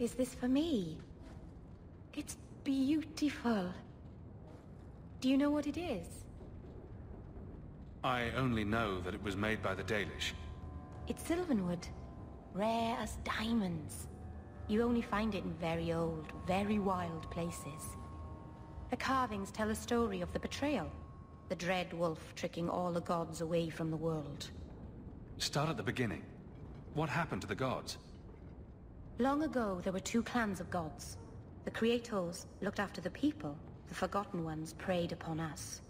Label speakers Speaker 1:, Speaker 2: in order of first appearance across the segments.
Speaker 1: Is this for me? It's beautiful. Do you know what it is?
Speaker 2: I only know that it was made by the Dalish.
Speaker 1: It's sylvanwood, rare as diamonds. You only find it in very old, very wild places. The carvings tell a story of the betrayal. The dread wolf tricking all the gods away from the world.
Speaker 2: Start at the beginning. What happened to the gods?
Speaker 1: Long ago, there were two clans of gods. The Creators looked after the people. The Forgotten Ones preyed upon us.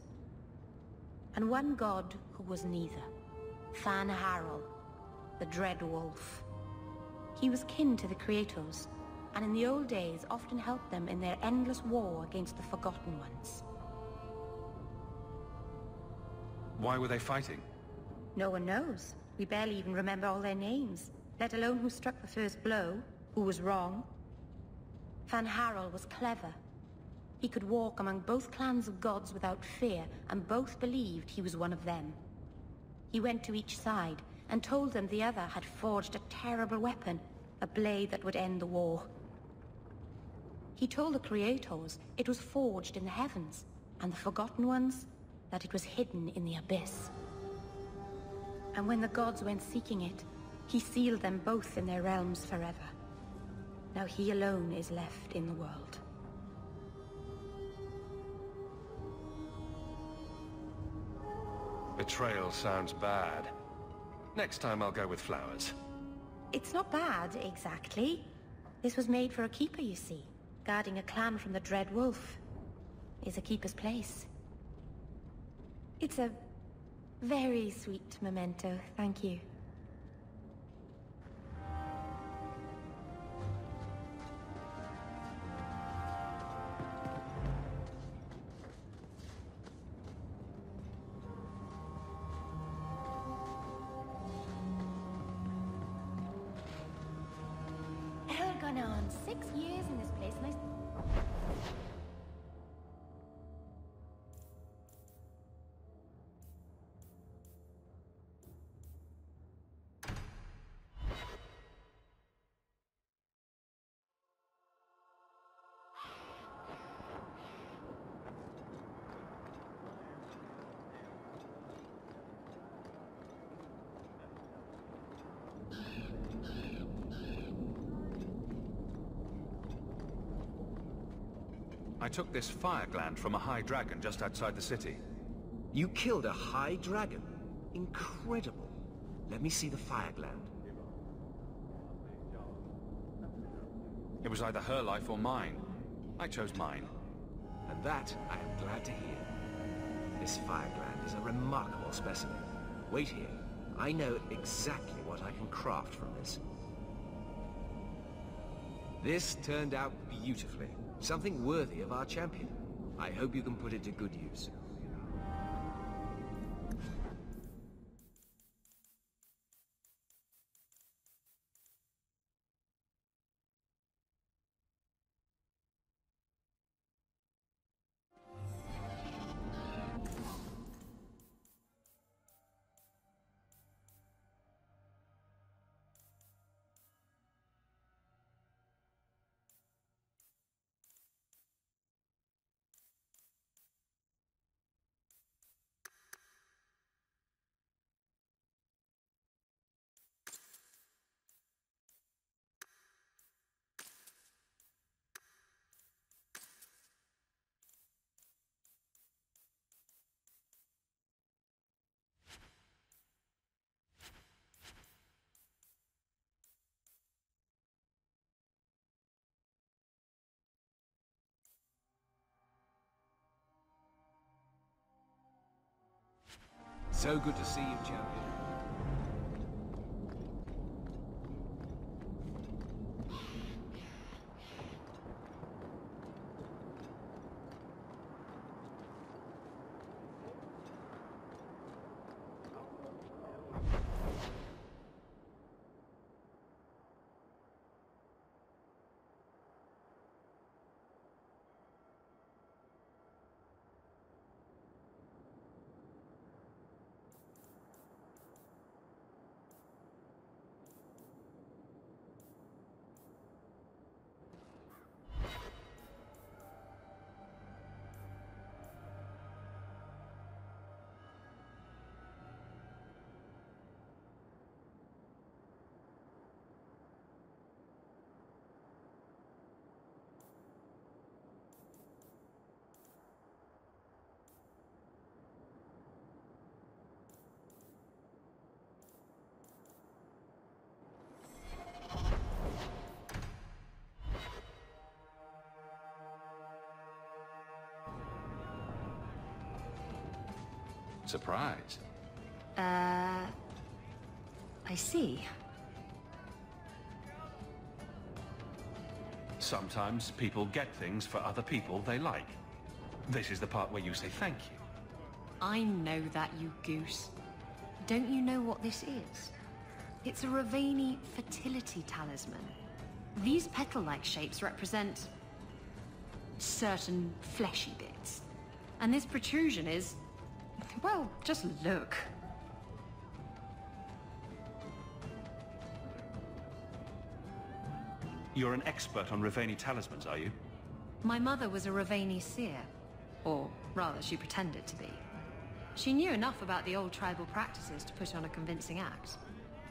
Speaker 1: And one god who was neither. Fan Harel, the Dread Wolf. He was kin to the Creators, and in the old days often helped them in their endless war against the Forgotten Ones.
Speaker 2: Why were they fighting?
Speaker 1: No one knows. We barely even remember all their names, let alone who struck the first blow, who was wrong. Fan Harel was clever. He could walk among both clans of gods without fear, and both believed he was one of them. He went to each side, and told them the other had forged a terrible weapon, a blade that would end the war. He told the Creators it was forged in the heavens, and the Forgotten Ones that it was hidden in the abyss. And when the gods went seeking it, he sealed them both in their realms forever. Now he alone is left in the world.
Speaker 2: Betrayal sounds bad. Next time I'll go with flowers.
Speaker 1: It's not bad, exactly. This was made for a keeper, you see. Guarding a clan from the Dread Wolf is a keeper's place. It's a very sweet memento, thank you. Gone on 6 years in this place, and
Speaker 2: I took this fire gland from a high dragon just outside the city.
Speaker 3: You killed a high dragon? Incredible. Let me see the fire gland.
Speaker 2: It was either her life or mine. I chose mine.
Speaker 3: And that I am glad to hear. This fire gland is a remarkable specimen. Wait here. I know exactly what I can craft from this. This turned out beautifully. Something worthy of our champion. I hope you can put it to good use. So good to see you, champion.
Speaker 2: surprise.
Speaker 4: I see.
Speaker 2: Sometimes people get things for other people they like. This is the part where you say thank you.
Speaker 4: I know that, you goose. Don't you know what this is? It's a Ravani fertility talisman. These petal-like shapes represent certain fleshy bits. And this protrusion is... well, just look.
Speaker 2: You're an expert on Ravani talismans, are you?
Speaker 4: My mother was a Ravani seer. Or rather, she pretended to be. She knew enough about the old tribal practices to put on a convincing act.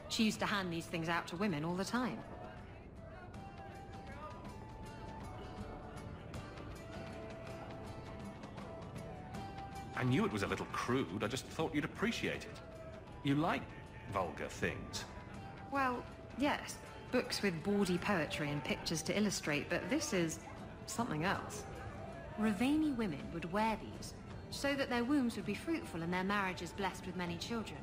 Speaker 4: She used to hand these things out to women all the time.
Speaker 2: I knew it was a little crude, I just thought you'd appreciate it. You like vulgar things.
Speaker 4: Well, yes. Books with bawdy poetry and pictures to illustrate, but this is something else. Ravani women would wear these so that their wombs would be fruitful and their marriages blessed with many children.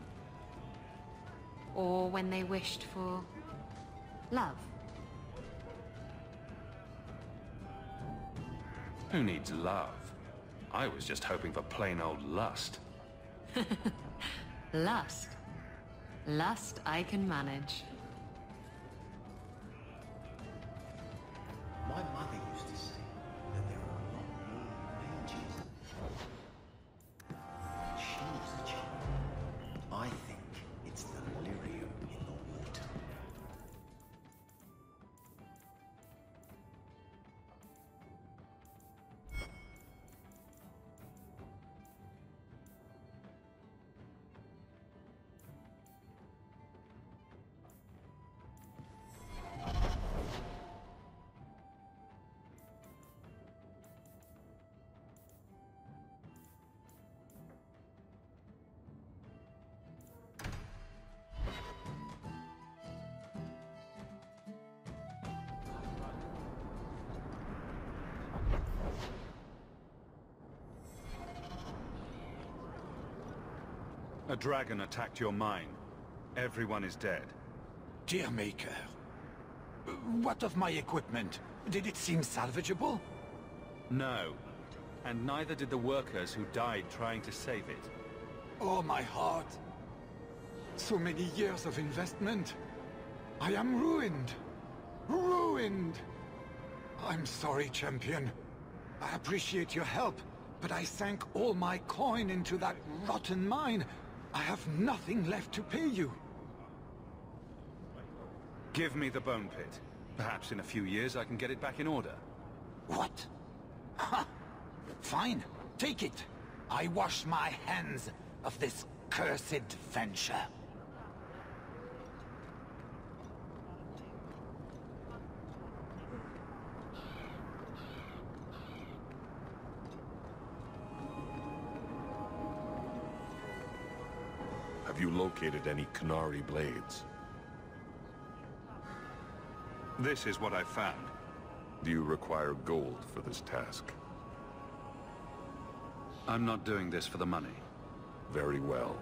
Speaker 4: Or when they wished for love.
Speaker 2: Who needs love? I was just hoping for plain old lust.
Speaker 4: Lust. Lust I can manage.
Speaker 5: My mother used to say that there are a lot more mages. She was a child. I think it's the lyrium in the water.
Speaker 2: A dragon attacked your mine. Everyone is dead.
Speaker 6: Dear Maker, what of my equipment? Did it seem salvageable?
Speaker 2: No. And neither did the workers who died trying to save it.
Speaker 6: Oh, my heart. So many years of investment. I am ruined. Ruined. I'm sorry, champion. I appreciate your help, but I sank all my coin into that rotten mine. I have nothing left to pay you.
Speaker 2: Give me the bone pit. Perhaps in a few years I can get it back in order.
Speaker 6: What? Ha! Fine, take it. I wash my hands of this cursed venture.
Speaker 7: Have you located any Canary blades?
Speaker 2: This is what I found.
Speaker 7: Do you require gold for this task?
Speaker 2: I'm not doing this for the money.
Speaker 7: Very well.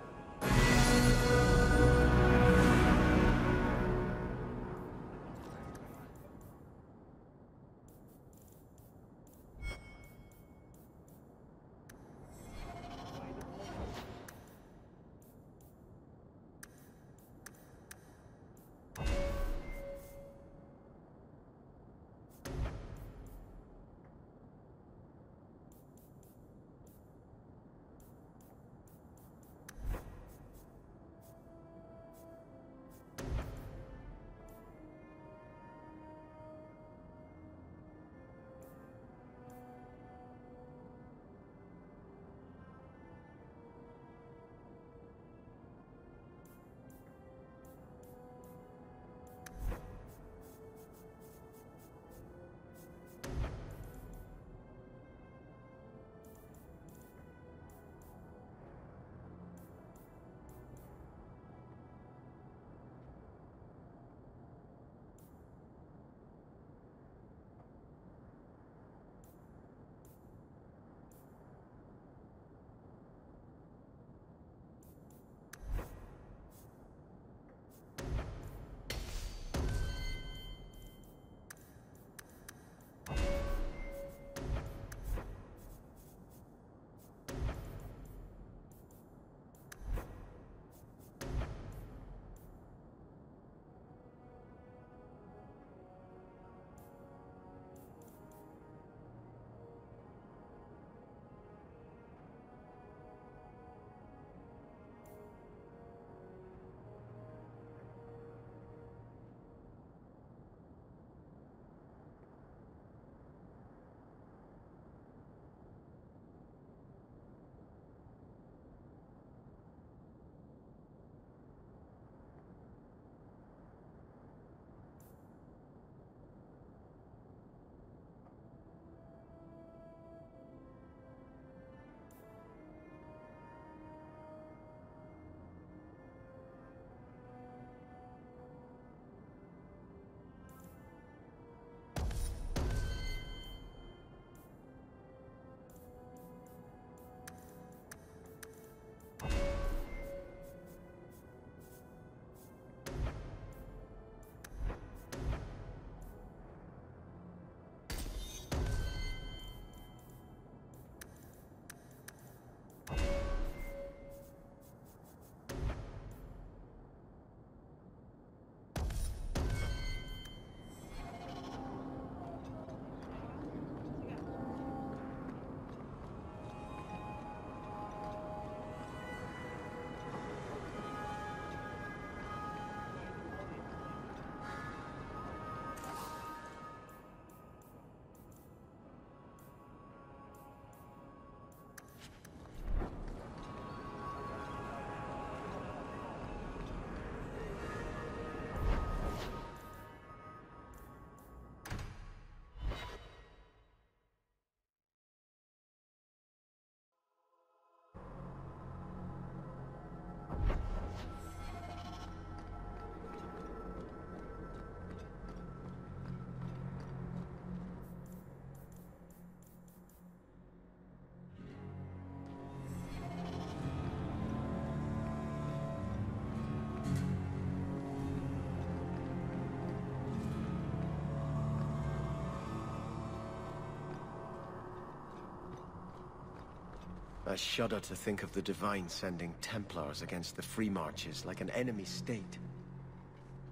Speaker 5: I shudder to think of the Divine sending Templars against the Free Marches like an enemy state.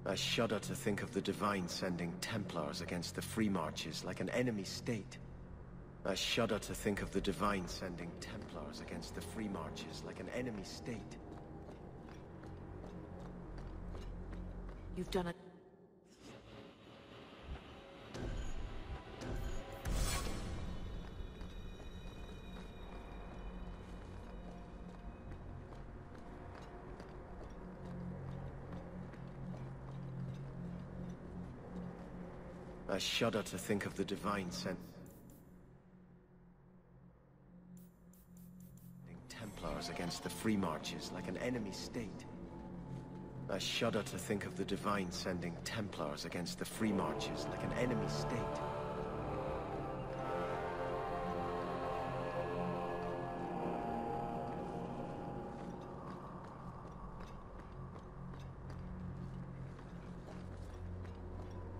Speaker 5: I shudder to think of the Divine sending Templars against the Free Marches like an enemy state. I shudder to think of the Divine sending Templars against the Free Marches like an enemy state.
Speaker 8: You've done it.
Speaker 5: I shudder to think of the Divine sending Templars against the Free Marches like an enemy state. I shudder to think of the Divine sending Templars against the Free Marches like an enemy state.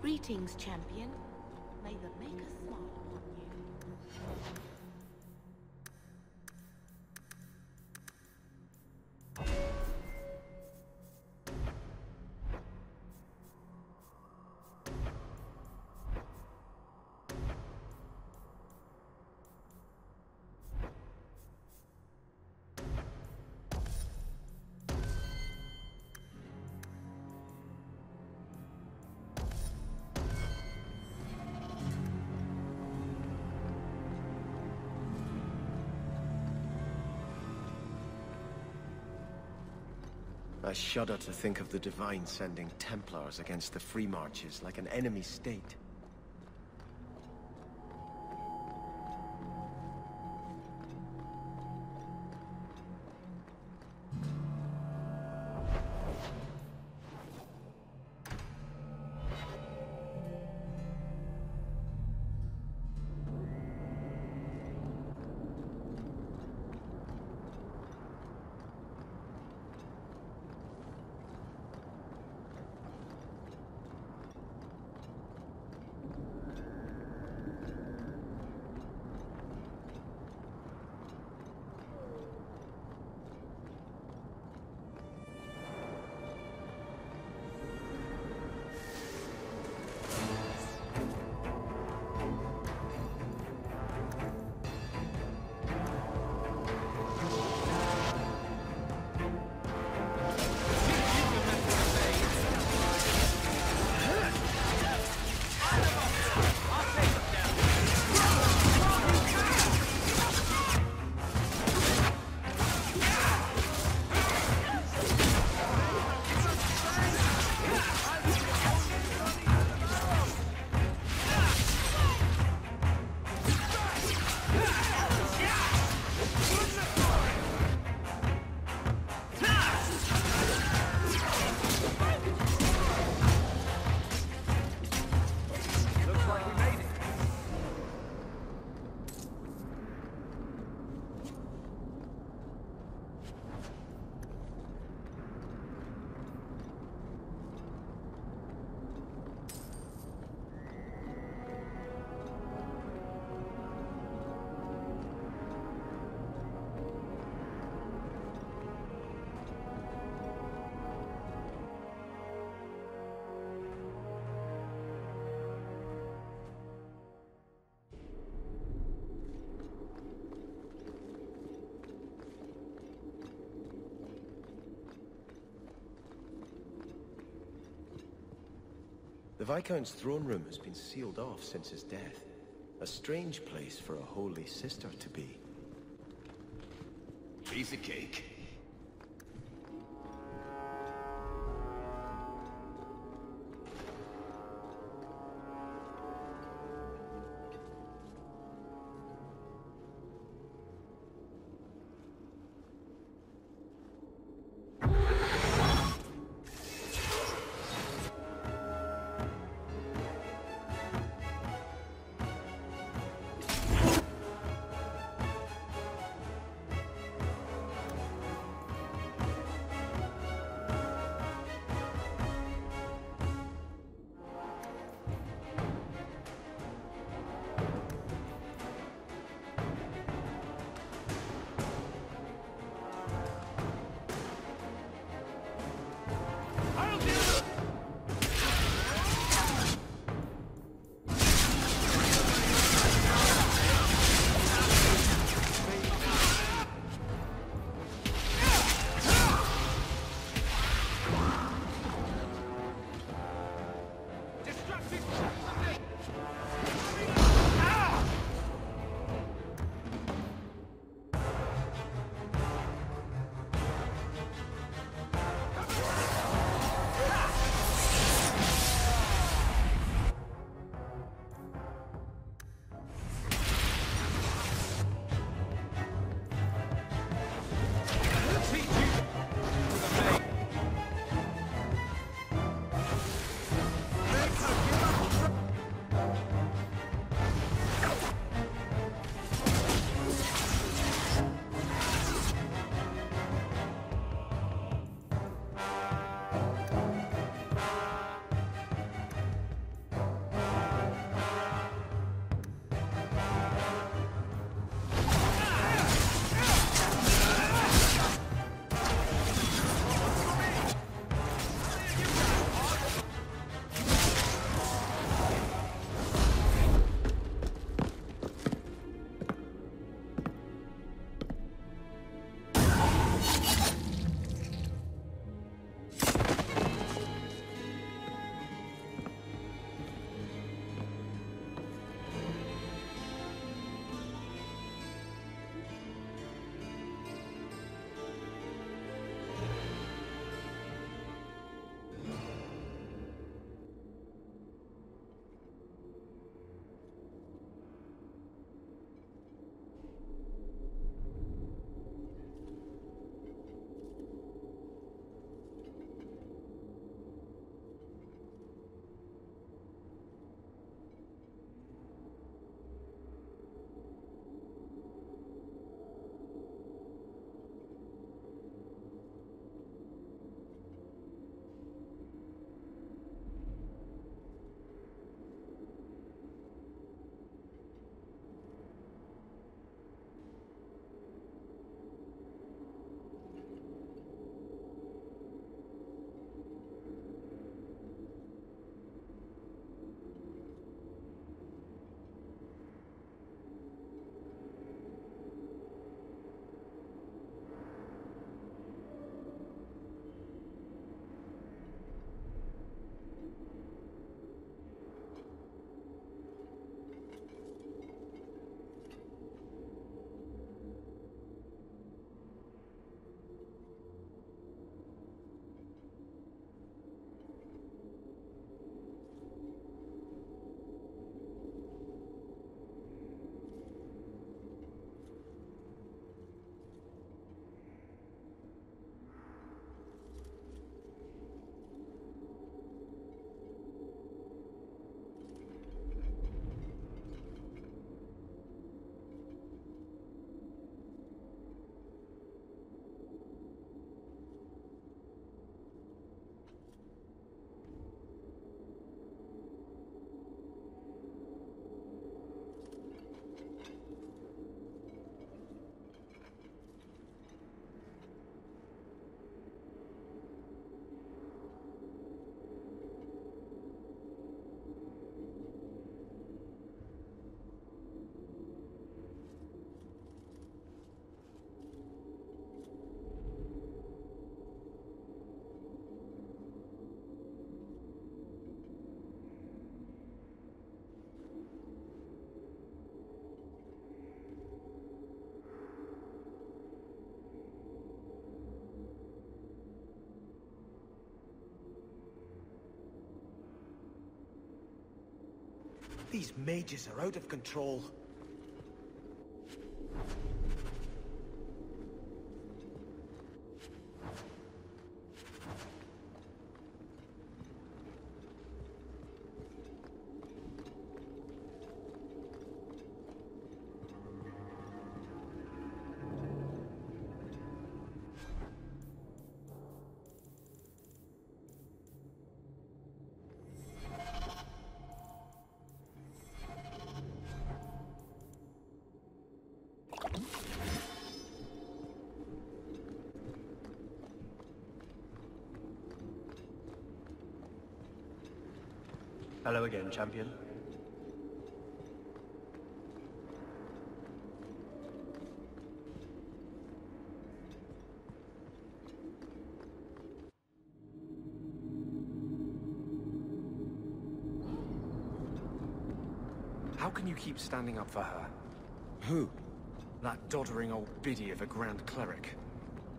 Speaker 8: Greetings, champion. May the Maker smile upon you.
Speaker 5: I shudder to think of the Divine sending Templars against the Free Marches like an enemy state. The Viscount's throne room has been sealed off since his death. A strange place for a holy sister to be.
Speaker 9: Piece of cake.
Speaker 5: These mages are out of control.
Speaker 9: Hello again, champion. How can you keep standing up for her?
Speaker 5: Who?
Speaker 9: That doddering old biddy of a Grand Cleric.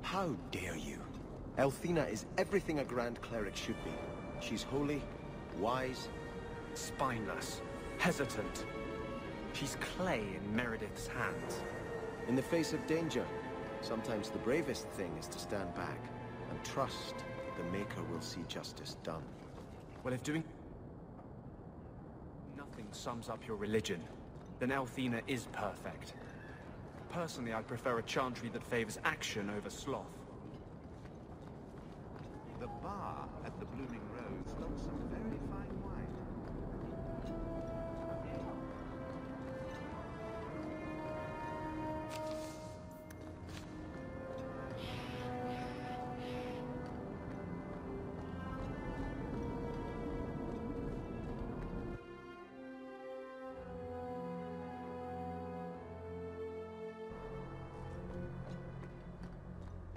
Speaker 5: How dare you? Elthina is everything a Grand Cleric should be. She's holy, wise,
Speaker 9: Spineless, hesitant. She's clay in Meredith's hands.
Speaker 5: in the face of danger. Sometimes the bravest thing is to stand back and trust the Maker will see justice done.
Speaker 9: Well, if doing nothing sums up your religion, then Elthina is perfect. Personally, I prefer a chantry that favors action over sloth.
Speaker 3: The bar at the Blooming Rose stocks some very fine wine.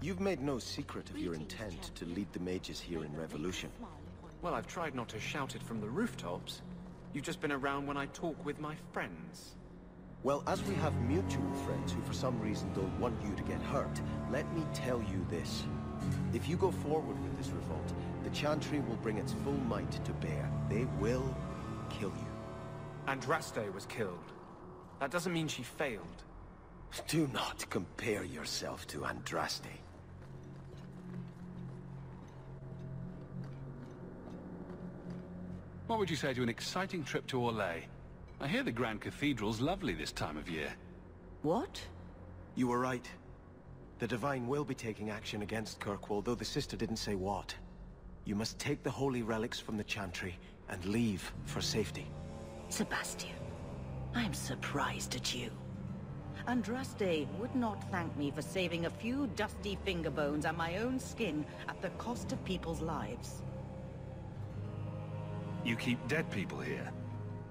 Speaker 5: You've made no secret of your intent to lead the mages here in Revolution.
Speaker 9: Well, I've tried not to shout it from the rooftops. You've just been around when I talk with my friends.
Speaker 5: Well, as we have mutual friends who for some reason don't want you to get hurt, let me tell you this. If you go forward with this revolt, the Chantry will bring its full might to bear. They will kill you.
Speaker 9: Andraste was killed. That doesn't mean she failed.
Speaker 5: Do not compare yourself to Andraste.
Speaker 2: What would you say to an exciting trip to Orlais? I hear the Grand Cathedral's lovely this time of year.
Speaker 1: What?
Speaker 5: You were right. The Divine will be taking action against Kirkwall, though the sister didn't say what. You must take the holy relics from the Chantry and leave for safety.
Speaker 1: Sebastian, I'm surprised at you. Andraste would not thank me for saving a few dusty finger bones and my own skin at the cost of people's lives.
Speaker 2: You keep dead people here?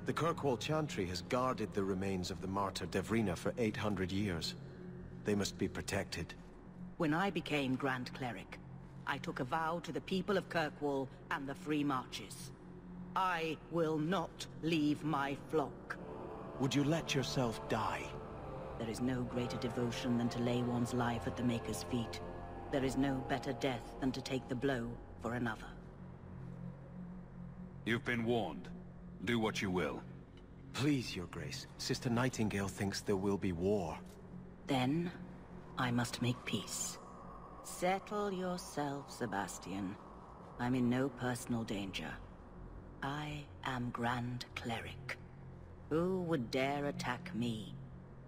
Speaker 5: The Kirkwall Chantry has guarded the remains of the martyr Devrina for 800 years. They must be protected.
Speaker 1: When I became Grand Cleric, I took a vow to the people of Kirkwall and the Free Marches. I will not leave my flock.
Speaker 5: Would you let yourself die?
Speaker 1: There is no greater devotion than to lay one's life at the Maker's feet. There is no better death than to take the blow for another.
Speaker 2: You've been warned. Do what you will.
Speaker 5: Please, Your Grace. Sister Nightingale thinks there will be war.
Speaker 1: Then, I must make peace. Settle yourself, Sebastian. I'm in no personal danger. I am Grand Cleric. Who would dare attack me?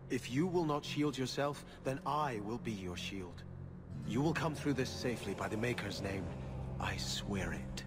Speaker 5: If you will not shield yourself, then I will be your shield. You will come through this safely by the Maker's name. I swear it.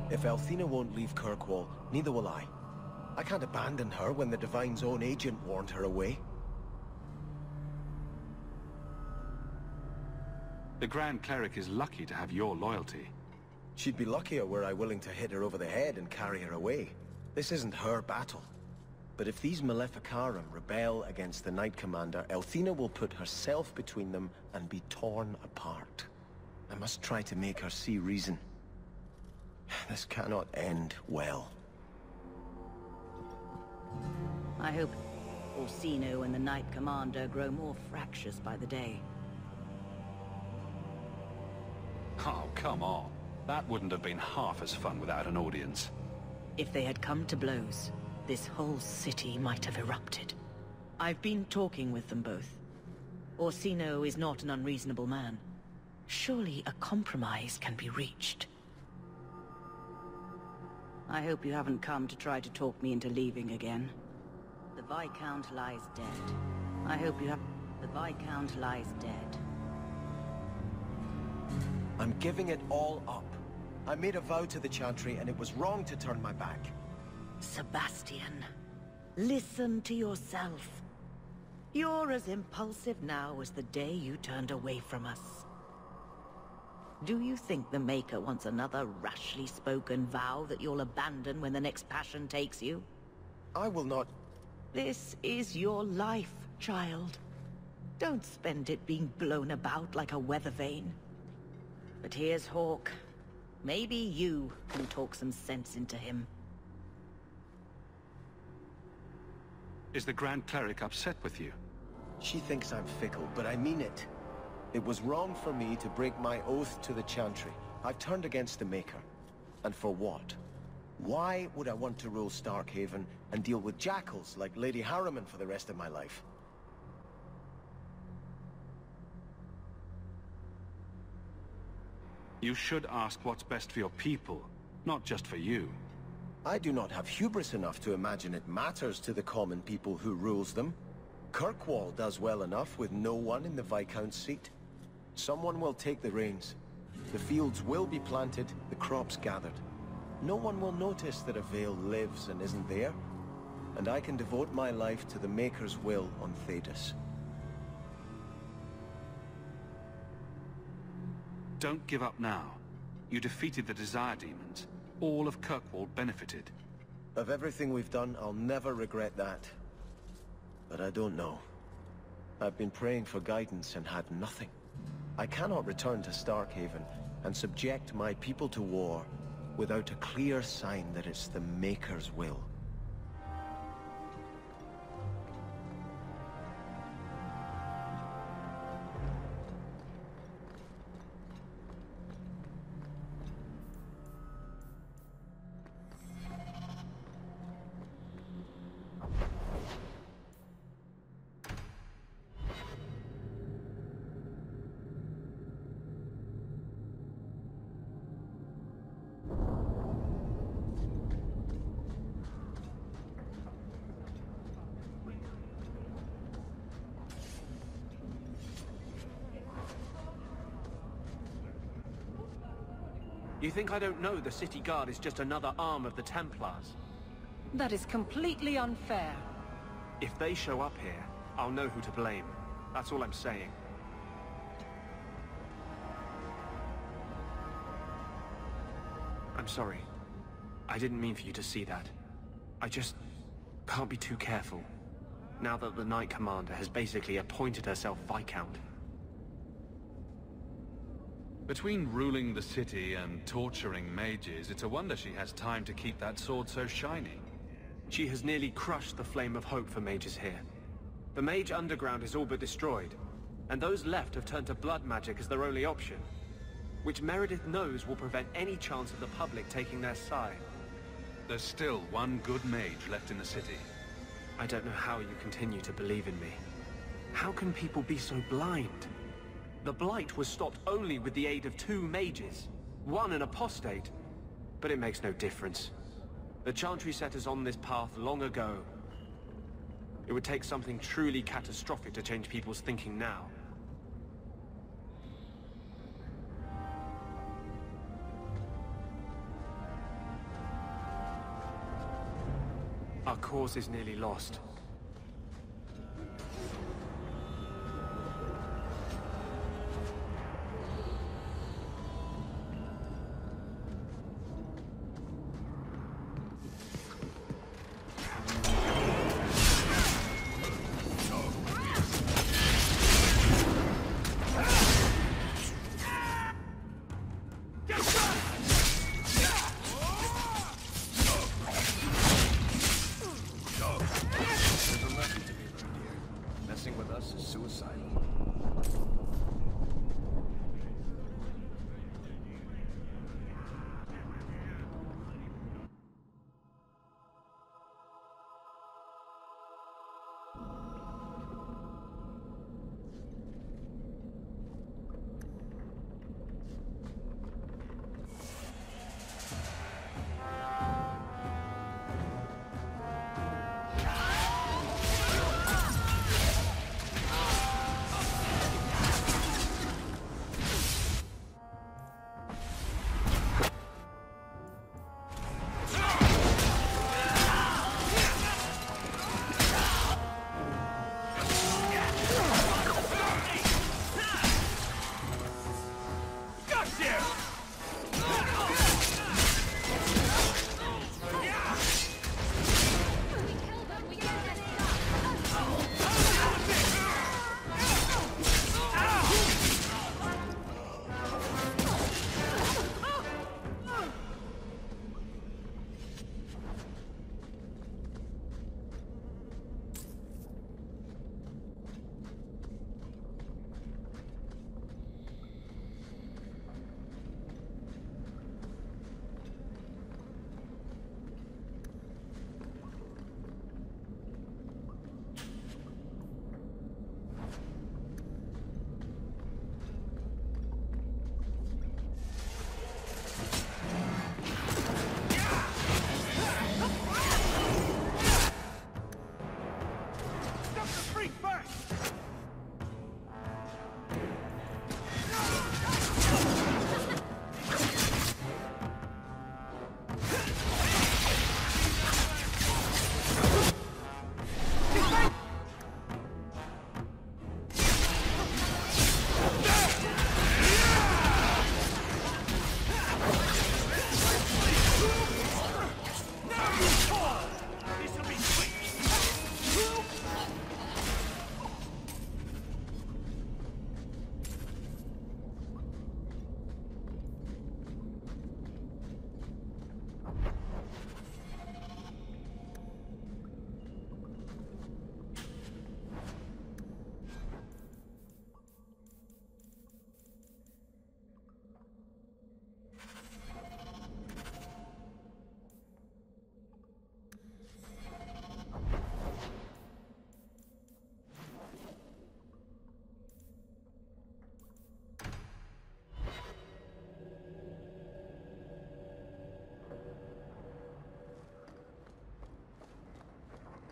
Speaker 5: If Althena won't leave Kirkwall, neither will I. I can't abandon her when the Divine's own agent warned her away.
Speaker 2: The Grand Cleric is lucky to have your loyalty.
Speaker 5: She'd be luckier were I willing to hit her over the head and carry her away. This isn't her battle. But if these Maleficarum rebel against the Knight Commander, Althena will put herself between them and be torn apart. I must try to make her see reason. This cannot end well.
Speaker 10: I hope Orsino and the Knight Commander grow more fractious by the day.
Speaker 2: Oh, come on. That wouldn't have been half as fun without an audience.
Speaker 10: If they had come to blows, this whole city might have erupted. I've been talking with them both. Orsino is not an unreasonable man. Surely a compromise can be reached. I hope you haven't come to try to talk me into leaving again. The Viscount lies dead. I hope you have... The Viscount lies dead.
Speaker 5: I'm giving it all up. I made a vow to the Chantry, and it was wrong to turn my back.
Speaker 10: Sebastian, listen to yourself. You're as impulsive now as the day you turned away from us. Do you think the Maker wants another rashly spoken vow that you'll abandon when the next passion takes you?
Speaker 5: I will not...
Speaker 10: This is your life, child. Don't spend it being blown about like a weather vane. But here's Houk. Maybe you can talk some sense into him.
Speaker 2: Is the Grand Cleric upset with you?
Speaker 5: She thinks I'm fickle, but I mean it. It was wrong for me to break my oath to the Chantry. I've turned against the Maker. And for what? Why would I want to rule Starkhaven and deal with jackals like Lady Harriman for the rest of my life?
Speaker 2: You should ask what's best for your people, not just for you.
Speaker 5: I do not have hubris enough to imagine it matters to the common people who rules them. Kirkwall does well enough with no one in the Viscount's seat. Someone will take the reins. The fields will be planted, the crops gathered. No one will notice that a Vale lives and isn't there. And I can devote my life to the Maker's will on Thedas.
Speaker 2: Don't give up now. You defeated the Desire Demons. All of Kirkwall benefited.
Speaker 5: Of everything we've done, I'll never regret that. But I don't know. I've been praying for guidance and had nothing. I cannot return to Starkhaven and subject my people to war without a clear sign that it's the Maker's will.
Speaker 9: You think I don't know the City Guard is just another arm of the Templars?
Speaker 11: That is completely unfair.
Speaker 9: If they show up here, I'll know who to blame. That's all I'm saying. I'm sorry. I didn't mean for you to see that. I just can't be too careful. Now that the Knight Commander has basically appointed herself Viscount.
Speaker 2: Between ruling the city and torturing mages, it's a wonder she has time to keep that sword so shiny.
Speaker 9: She has nearly crushed the flame of hope for mages here. The mage underground is all but destroyed, and those left have turned to blood magic as their only option, which Meredith knows will prevent any chance of the public taking their side.
Speaker 2: There's still one good mage left in the city.
Speaker 9: I don't know how you continue to believe in me. How can people be so blind? The Blight was stopped only with the aid of 2 mages, one an apostate, but it makes no difference. The Chantry set us on this path long ago. It would take something truly catastrophic to change people's thinking now. cause is nearly lost.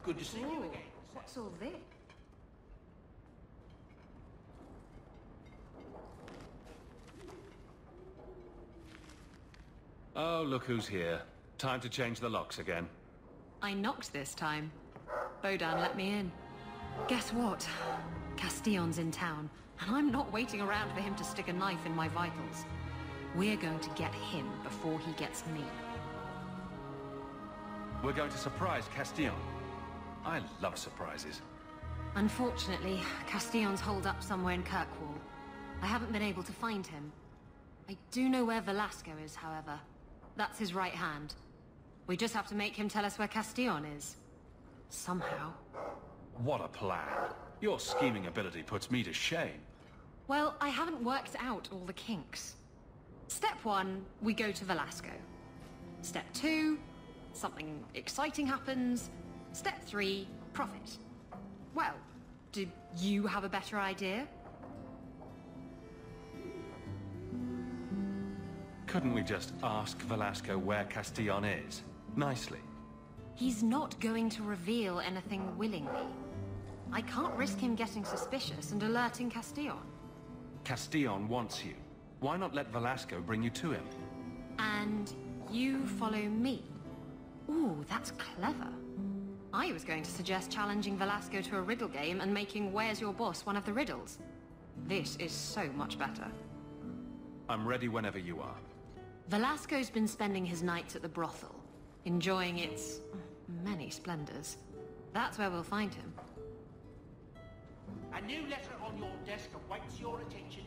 Speaker 12: Good to see you again.
Speaker 4: What's all this?
Speaker 2: Oh, look who's here. Time to change the locks again.
Speaker 4: I knocked this time. Bodan let me in. Guess what? Castillon's in town, and I'm not waiting around for him to stick a knife in my vitals. We're going to get him before he gets me.
Speaker 2: We're going to surprise Castillon. I love surprises.
Speaker 4: Unfortunately, Castillon's holed up somewhere in Kirkwall. I haven't been able to find him. I do know where Velasco is, however. That's his right hand. We just have to make him tell us where Castillon is. Somehow.
Speaker 2: What a plan. Your scheming ability puts me to shame.
Speaker 4: Well, I haven't worked out all the kinks. Step 1, we go to Velasco. Step 2, something exciting happens. Step 3, profit. Well, do you have a better idea?
Speaker 2: Couldn't we just ask Velasco where Castillon is? Nicely.
Speaker 4: He's not going to reveal anything willingly. I can't risk him getting suspicious and alerting Castillon.
Speaker 2: Castillon wants you. Why not let Velasco bring you to him?
Speaker 4: And you follow me. Ooh, that's clever. I was going to suggest challenging Velasco to a riddle game and making Where's Your Boss one of the riddles. This is so much better.
Speaker 2: I'm ready whenever you are.
Speaker 4: Velasco's been spending his nights at the brothel, enjoying its many splendors. That's where we'll find him.
Speaker 12: A new letter on your desk awaits your attention.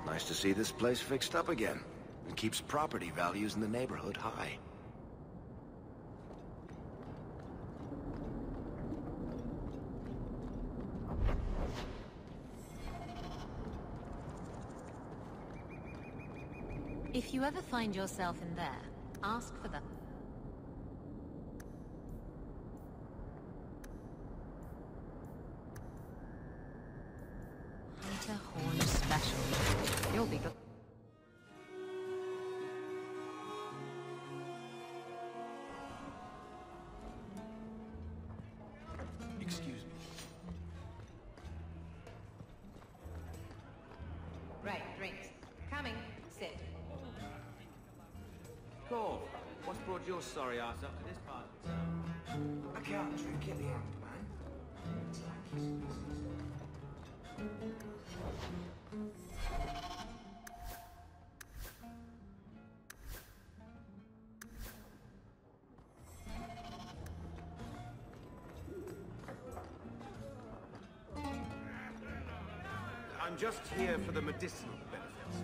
Speaker 5: Nice to see this place fixed up again. It keeps property values in the neighborhood high.
Speaker 4: If you ever find yourself in there, ask for them. Hunter Horn Special. You'll be good.
Speaker 2: Excuse me.
Speaker 13: Right, drinks. Coming. Sit.
Speaker 3: Cool. What's brought your sorry ass up to this part of town?
Speaker 12: I can't drink in the end, man.
Speaker 3: I'm just here for the medicinal benefits.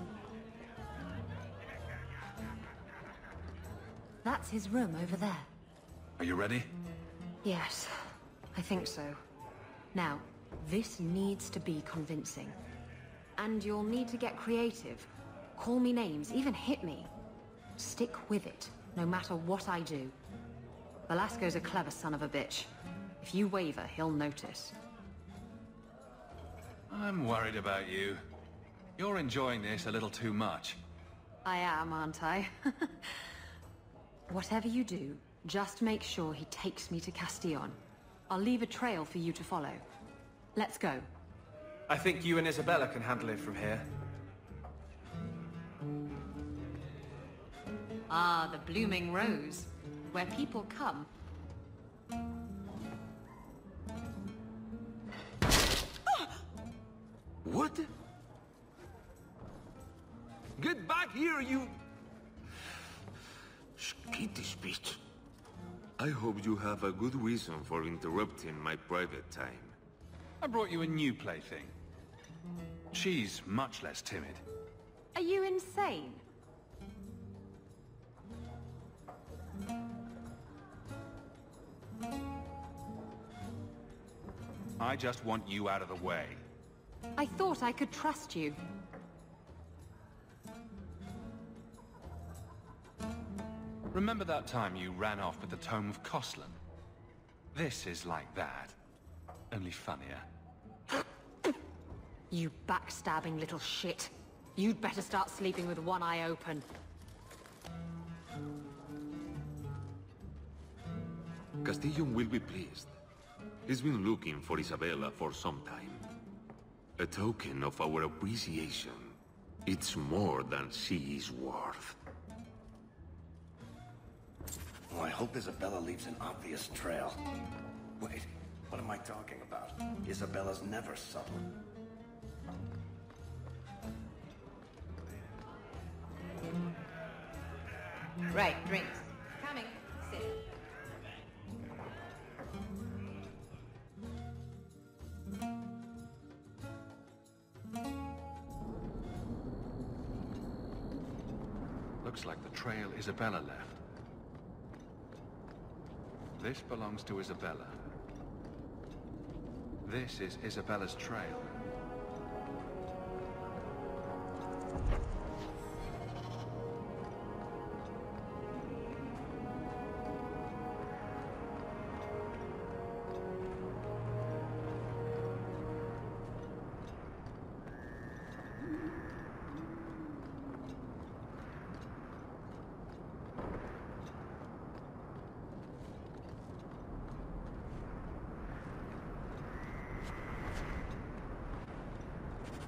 Speaker 4: That's his room over there.
Speaker 2: Are you ready?
Speaker 4: Yes, I think so. Now, this needs to be convincing. And you'll need to get creative. Call me names, even hit me. Stick with it, no matter what I do. Velasco's a clever son of a bitch. If you waver, he'll notice.
Speaker 2: I'm worried about you. You're enjoying this a little too much.
Speaker 4: I am, aren't I? Whatever you do, just make sure he takes me to Castillon. I'll leave a trail for you to follow. Let's go.
Speaker 9: I think you and Isabella can handle it from here.
Speaker 4: Ah, the Blooming Rose, where people come.
Speaker 3: What? Get back here, you... skittish bitch.
Speaker 7: I hope you have a good reason for interrupting my private time.
Speaker 2: I brought you a new plaything. She's much less timid.
Speaker 4: Are you insane?
Speaker 2: I just want you out of the way.
Speaker 4: I thought I could trust you.
Speaker 2: Remember that time you ran off with the Tome of Koslan? This is like that, only funnier.
Speaker 4: You backstabbing little shit. You'd better start sleeping with one eye open.
Speaker 7: Castillon will be pleased. He's been looking for Isabella for some time. A token of our appreciation. It's more than she is worth.
Speaker 12: Oh, I hope Isabella leaves an obvious trail. Wait, what am I talking about? Isabella's never subtle.
Speaker 13: Right, drinks. Coming. Sit.
Speaker 2: trail Isabella left. This belongs to Isabella. This is Isabella's trail.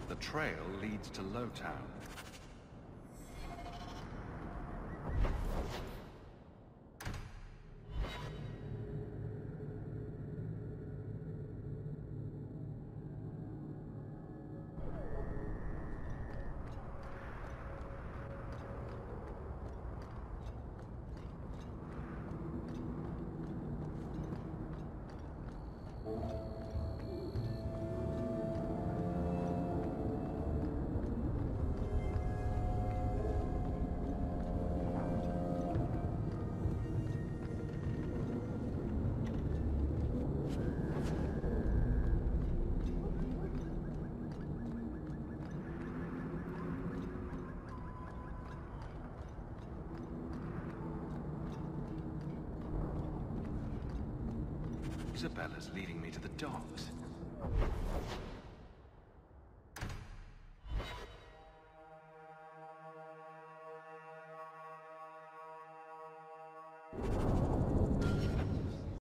Speaker 2: The trail leads to Lowtown. Isabella's leading me to the docks.